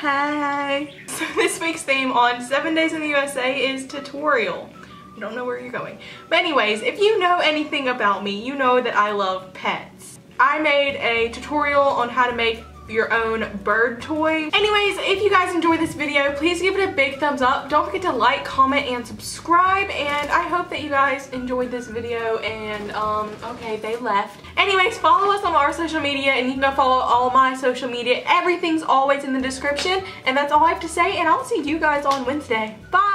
Hey! So this week's theme on 7 Days in the USA is tutorial. I don't know where you're going. But anyways, if you know anything about me, you know that I love pets. I made a tutorial on how to make your own bird toy. Anyways, if you guys enjoyed this video, please give it a big thumbs up. Don't forget to like, comment, and subscribe. And I hope that you guys enjoyed this video. And okay, they left. Anyways, follow us on our social media, and you can go follow all my social media. Everything's always in the description. And that's all I have to say, and I'll see you guys on Wednesday. Bye!